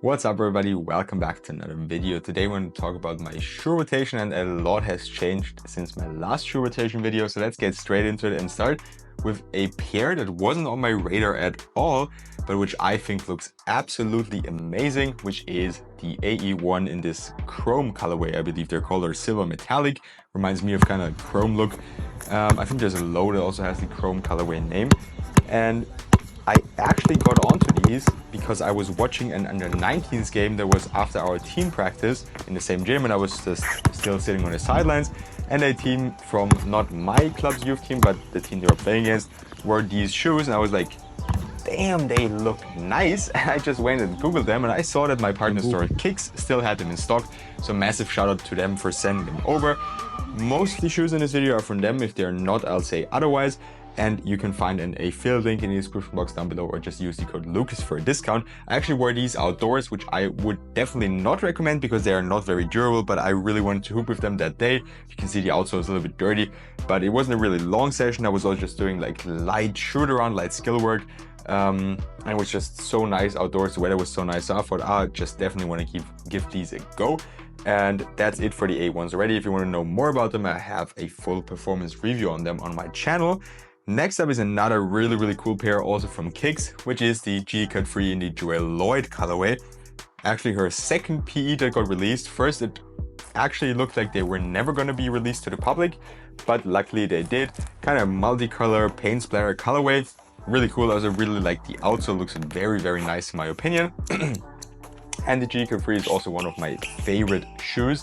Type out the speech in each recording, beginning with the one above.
What's up everybody, welcome back to another video. Today we're going to talk about my shoe rotation, and a lot has changed since my last shoe rotation video. So let's get straight into it and start with a pair that wasn't on my radar at all, but which I think looks absolutely amazing, which is the AE1 in this chrome colorway, I believe they're called, or silver metallic. Reminds me of kind of chrome look. I think there's a low that also has the chrome colorway name. And I actually got onto these because I was watching an under-19s game that was after our team practice in the same gym, and I was just still sitting on the sidelines, and a team from not my club's youth team but the team they were playing against wore these shoes, and I was like, damn, they look nice. And I just went and googled them, and I saw that my partner store Kicks still had them in stock, so massive shout out to them for sending them over. Mostly shoes in this video are from them. If they're not, I'll say otherwise. And you can find an affiliate link in the description box down below, or just use the code Lucas for a discount. I actually wore these outdoors, which I would definitely not recommend because they are not very durable, but I really wanted to hoop with them that day. You can see the outsole is a little bit dirty, but it wasn't a really long session. I was also just doing like light shoot around, light skill work. And it was just so nice outdoors. The weather was so nice, so I thought I just definitely want to give these a go. And that's it for the A1s already. If you want to know more about them, I have a full performance review on them on my channel. Next up is another really cool pair, also from Kicks, which is the G Cut Free in the Joelle Lloyd colorway. Actually her second PE that got released. First it actually looked like they were never going to be released to the public, but luckily they did. Kind of multicolor paint splatter colorway. Really cool. I also really like the outsole, looks very nice in my opinion. And the G Cut Free is also one of my favorite shoes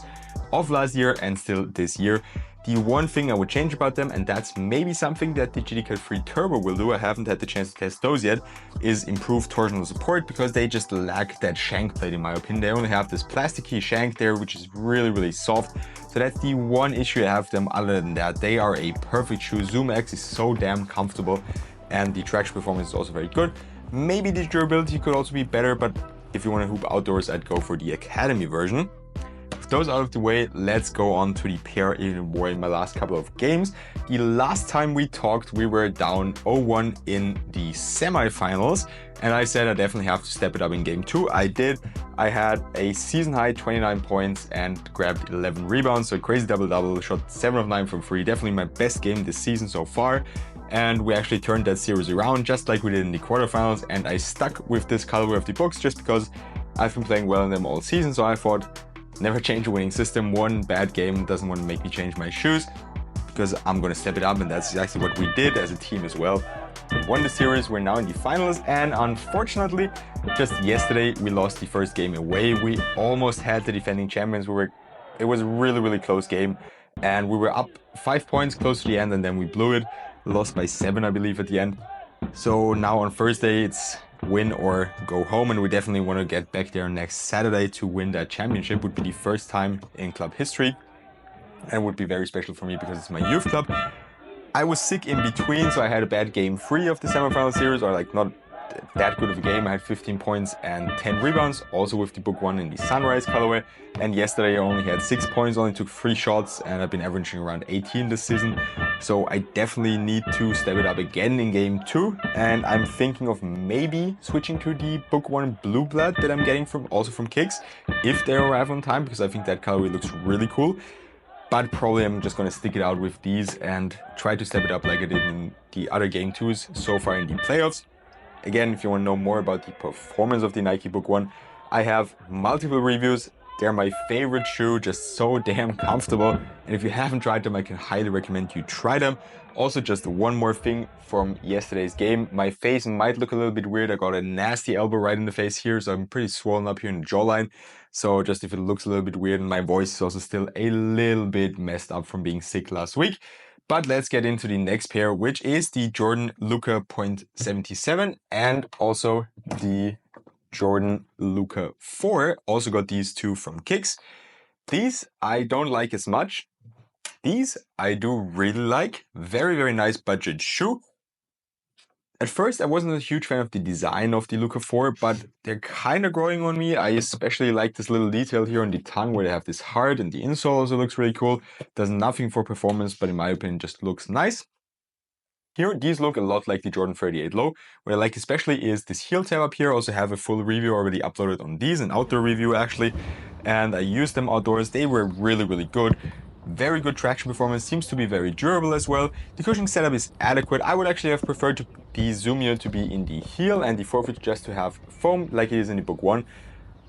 of last year and still this year. The one thing I would change about them, and that's maybe something that the G Cut Free Turbo will do, I haven't had the chance to test those yet, is improve torsional support, because they just lack that shank plate in my opinion. They only have this plasticky shank there, which is really soft. So that's the one issue I have with them. Other than that, they are a perfect shoe. Zoom X is so damn comfortable, and the traction performance is also very good. Maybe the durability could also be better, but if you want to hoop outdoors, I'd go for the Academy version. With those out of the way, let's go on to the pair I wore in my last couple of games. The last time we talked, we were down 0-1 in the semifinals, and I said I definitely have to step it up in game 2. I did. I had a season high 29 points and grabbed 11 rebounds, so crazy double-double, shot 7 of 9 from 3. Definitely my best game this season so far. And we actually turned that series around just like we did in the quarterfinals, and I stuck with this colorway of the books just because I've been playing well in them all season, so I thought, never change a winning system. One bad game doesn't want to make me change my shoes, because I'm going to step it up, and that's exactly what we did as a team as well. We won the series, we're now in the finals, and unfortunately, just yesterday we lost the first game away. We almost had the defending champions. It was a really close game, and we were up 5 points close to the end, and then we blew it. Lost by 7, I believe, at the end. So now on Thursday it's win or go home, and we definitely want to get back there next Saturday to win that championship. Would be the first time in club history, and would be very special for me because it's my youth club. I was sick in between, so I had a bad game 3 of the semifinal series, or like not that good of a game. I had 15 points and 10 rebounds, also with the book 1 in the Sunrise colorway. And yesterday I only had 6 points, only took 3 shots, and I've been averaging around 18 this season. So I definitely need to step it up again in game 2. And I'm thinking of maybe switching to the book 1 Blue Blood that I'm getting also from Kicks, if they arrive on time, because I think that colorway looks really cool. But probably I'm just going to stick it out with these and try to step it up like I did in the other game 2s so far in the playoffs. Again, if you want to know more about the performance of the Nike Book 1, I have multiple reviews. They're my favorite shoe, just so damn comfortable. And if you haven't tried them, I can highly recommend you try them. Also, just one more thing from yesterday's game. My face might look a little bit weird. I got a nasty elbow right in the face here, so I'm pretty swollen up here in the jawline. So just if it looks a little bit weird, and my voice is also still a little bit messed up from being sick last week. But let's get into the next pair, which is the Jordan Luka .77 and also the Jordan Luka 4. Also got these 2 from Kicks. These I don't like as much. These I do really like. Very nice budget shoe. At first I wasn't a huge fan of the design of the Luka 4, but they're kind of growing on me. I especially like this little detail here on the tongue where they have this heart, and the insole also looks really cool. Does nothing for performance, but in my opinion just looks nice. Here, these look a lot like the Jordan 38 Low. What I like especially is this heel tab up here. I also have a full review already uploaded on these, an outdoor review actually. And I used them outdoors. They were really, really good. Very good traction performance, seems to be very durable as well. The cushioning setup is adequate. I would actually have preferred the zoom unit to be in the heel and the forefeet just to have foam like it is in the Book 1.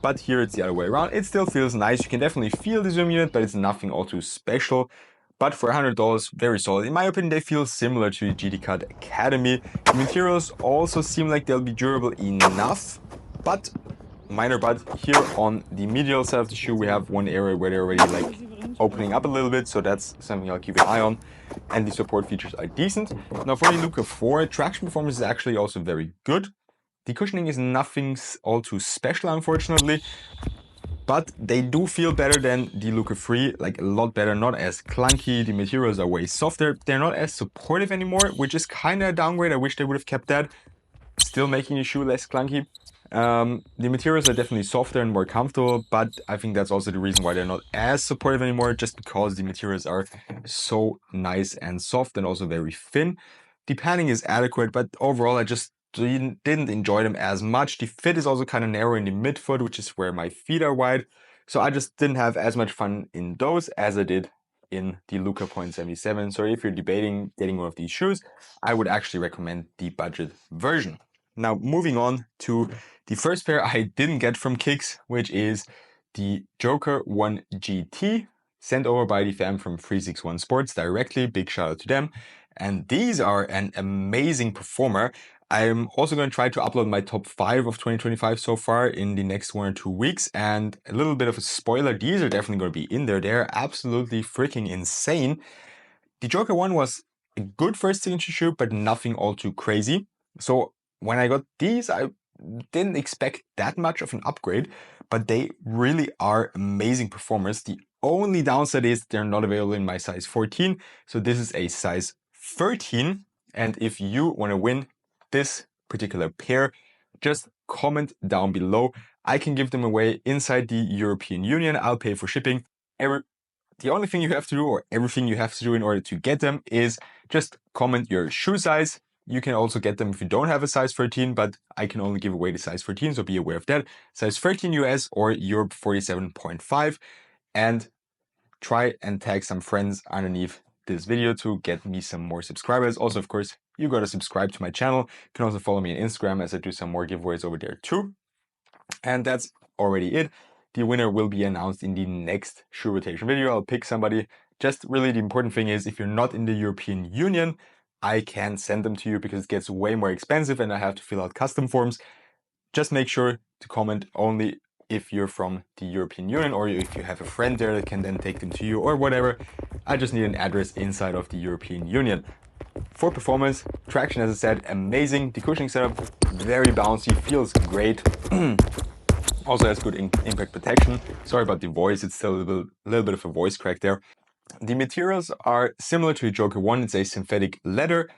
But here it's the other way around. It still feels nice. You can definitely feel the zoom unit, but it's nothing all too special. But for $100, very solid. In my opinion, they feel similar to the GT Cut Academy. The materials also seem like they'll be durable enough, but minor but here on the medial side of the shoe we have one area where they're already like opening up a little bit, so that's something I'll keep an eye on, and the support features are decent. Now for the Luka 4, traction performance is actually also very good. The cushioning is nothing all too special, unfortunately, but they do feel better than the Luka 3, like a lot better, not as clunky. The materials are way softer. They're not as supportive anymore, which is kind of a downgrade. I wish they would have kept that, still making the shoe less clunky. The materials are definitely softer and more comfortable, but I think that's also the reason why they're not as supportive anymore, just because the materials are so nice and soft and also very thin. The padding is adequate, but overall I just didn't enjoy them as much. The fit is also kind of narrow in the midfoot, which is where my feet are wide, so I just didn't have as much fun in those as I did in the Luka 0.77. So if you're debating getting one of these shoes, I would actually recommend the budget version. Now moving on to the first pair I didn't get from Kicks, which is the Joker 1 GT, sent over by the fam from 361 Sports directly. Big shout out to them. And these are an amazing performer. I'm also going to try to upload my top 5 of 2025 so far in the next 1 or 2 weeks. And a little bit of a spoiler, these are definitely going to be in there. They're absolutely freaking insane. The Joker 1 was a good first signature shoe, but nothing all too crazy. So when I got these, I didn't expect that much of an upgrade, but they really are amazing performers. The only downside is they're not available in my size 14. So this is a size 13. And if you want to win this particular pair, just comment down below. I can give them away inside the European Union. I'll pay for shipping. The only thing you have to do, or everything you have to do in order to get them, is just comment your shoe size. You can also get them if you don't have a size 13, but I can only give away the size 14, so be aware of that. Size 13 US or Europe 47.5, and try and tag some friends underneath this video to get me some more subscribers. Also, of course, you gotta subscribe to my channel. You can also follow me on Instagram as I do some more giveaways over there too. And that's already it. The winner will be announced in the next shoe rotation video. I'll pick somebody. Just really the important thing is if you're not in the European Union, I can send them to you because it gets way more expensive and I have to fill out custom forms. Just make sure to comment only if you're from the European Union or if you have a friend there that can then take them to you or whatever. I just need an address inside of the European Union. For performance, traction, as I said, amazing. The cushioning setup, very bouncy, feels great. Also has good impact protection. Sorry about the voice, it's still a little bit of a voice crack there. The materials are similar to the Joker 1. It's a synthetic leather,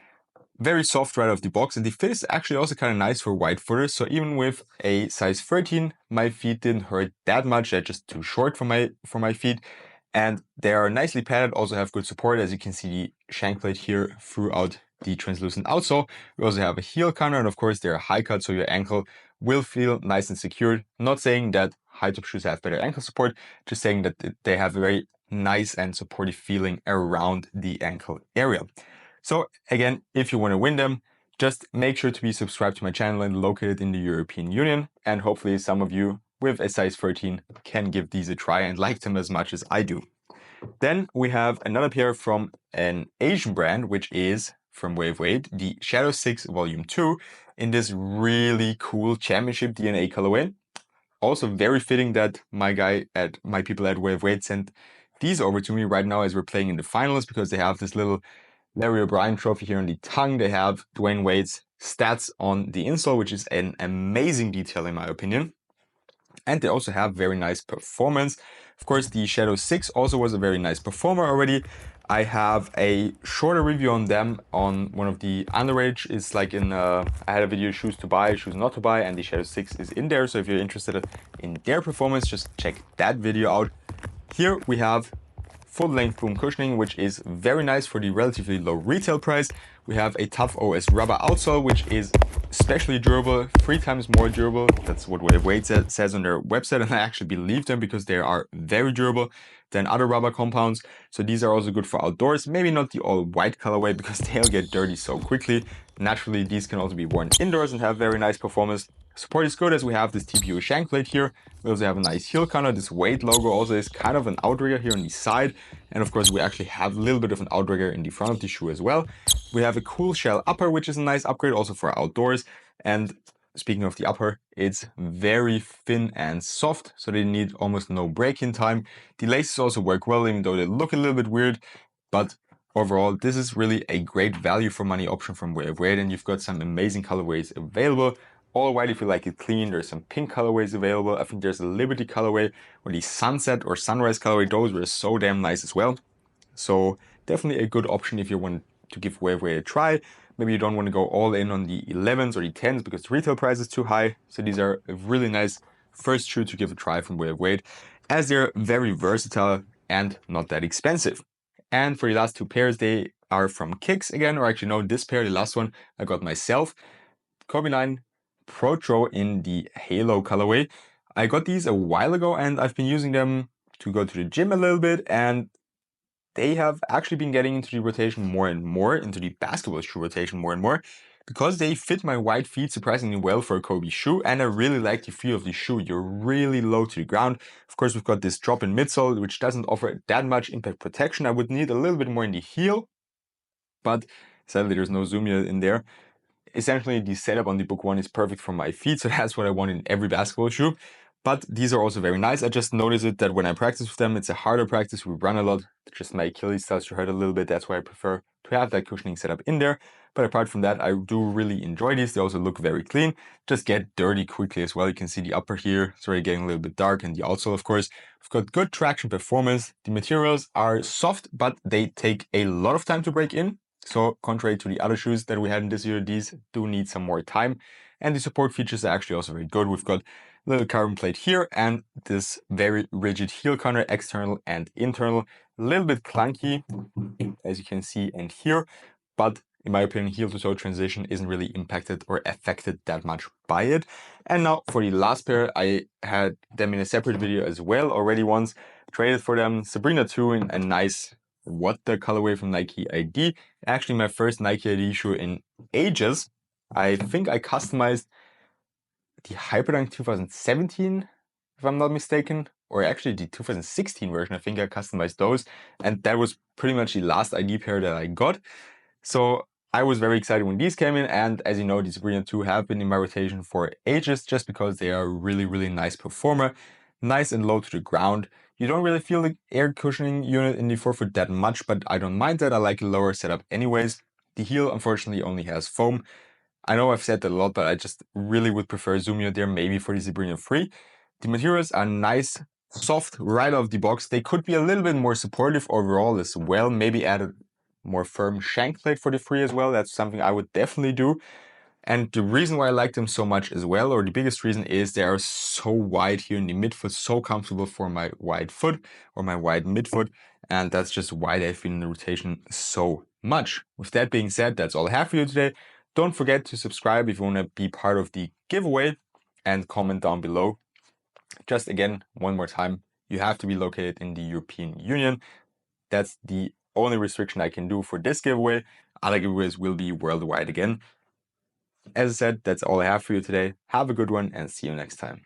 very soft right off the box, and the fit is actually also kind of nice for wide footers. So even with a size 13, my feet didn't hurt that much. They're just too short for my feet, and they are nicely padded. Also have good support, as you can see the shank plate here throughout the translucent outsole. We also have a heel counter, and of course they're high cut, so your ankle will feel nice and secured. Not saying that high top shoes have better ankle support, just saying that they have a very nice and supportive feeling around the ankle area. So again, if you want to win them, just make sure to be subscribed to my channel and located in the European Union, and hopefully some of you with a size 13 can give these a try and like them as much as I do. Then we have another pair from an Asian brand, which is from Wave Weight, the Shadow 6 Volume 2 in this really cool championship DNA colorway. Also very fitting that my people at Wave Weight sent these over to me right now as we're playing in the finals, because they have this little Larry O'Brien trophy here on the tongue. They have Dwayne Wade's stats on the insole, which is an amazing detail in my opinion. And they also have very nice performance. Of course, the Shadow 6 also was a very nice performer already. I have a shorter review on them on one of the underrated. It's like in, I had a video, shoes to buy, shoes not to buy, and the Shadow 6 is in there. So if you're interested in their performance, just check that video out. Here we have full length boom cushioning, which is very nice for the relatively low retail price. We have a Tough OS rubber outsole, which is especially durable, 3 times more durable. That's what Weight says on their website, and I actually believe them because they are very durable than other rubber compounds. So these are also good for outdoors. Maybe not the all white colorway because they'll get dirty so quickly. Naturally, these can also be worn indoors and have very nice performance. Support is good, as we have this TPU shank plate here. We also have a nice heel counter. This weight logo also is kind of an outrigger here on the side. And of course, we actually have a little bit of an outrigger in the front of the shoe as well. We have a cool shell upper, which is a nice upgrade also for outdoors. And speaking of the upper, it's very thin and soft, so they need almost no break-in time. The laces also work well, even though they look a little bit weird. But overall, this is really a great value for money option from Weight, and you've got some amazing colorways available. All white if you like it clean. There's some pink colorways available. I think there's a Liberty colorway or the Sunset or Sunrise colorway. Those were so damn nice as well. So definitely a good option if you want to give Weight a try. Maybe you don't want to go all in on the 11s or the 10s because the retail price is too high. So these are a really nice first shoe to give a try from Weight, as they're very versatile and not that expensive. And for the last 2 pairs, they are from Kicks again, or actually no, this pair, the last one, I got myself. Kobe 9 Protro in the Halo colorway. I got these a while ago and I've been using them to go to the gym a little bit, and they have actually been getting into the rotation more and more, into the basketball shoe rotation more and more, because they fit my wide feet surprisingly well for a Kobe shoe, and I really like the feel of the shoe. You're really low to the ground. Of course, we've got this drop-in midsole, which doesn't offer that much impact protection. I would need a little bit more in the heel, but sadly there's no zoom unit in there. Essentially, the setup on the Book 1 is perfect for my feet, so that's what I want in every basketball shoe. But these are also very nice. I just noticed it that when I practice with them, it's a harder practice. We run a lot. Just my Achilles starts to hurt a little bit. That's why I prefer to have that cushioning setup in there. But apart from that, I do really enjoy these. They also look very clean. Just get dirty quickly as well. You can see the upper here. It's already getting a little bit dark, and the outsole, of course. We've got good traction performance. The materials are soft, but they take a lot of time to break in. So contrary to the other shoes that we had in this year, these do need some more time. And the support features are actually also very good. We've got a little carbon plate here and this very rigid heel counter, external and internal. A little bit clunky, as you can see and hear, but in my opinion, heel to toe transition isn't really impacted or affected that much by it. And now for the last pair, I had them in a separate video as well already once. Traded for them Sabrina 2 in a nice What the colorway from Nike ID. Actually my first Nike ID shoe in ages. I think I customized the Hyperdunk 2017, if I'm not mistaken, or actually the 2016 version. I think I customized those, and that was pretty much the last ID pair that I got. So I was very excited when these came in, and as you know, the Sabrina 2 have been in my rotation for ages just because they are a really nice performer, nice and low to the ground. You don't really feel the air cushioning unit in the forefoot that much, but I don't mind that. I like a lower setup anyways. The heel unfortunately only has foam. I know I've said that a lot, but I just really would prefer zoom unit there, maybe for the Sabrina 3. The materials are nice, soft, right off the box. They could be a little bit more supportive overall as well. Maybe add a more firm shank plate for the 3 as well. That's something I would definitely do. And the reason why I like them so much as well, or the biggest reason, is they are so wide here in the midfoot, so comfortable for my wide foot or my wide midfoot. And that's just why they've been in the rotation so much. With that being said, that's all I have for you today. Don't forget to subscribe if you want to be part of the giveaway, and comment down below. Just again, one more time, you have to be located in the European Union. That's the only restriction I can do for this giveaway. Other giveaways will be worldwide again. As I said, that's all I have for you today. Have a good one and see you next time.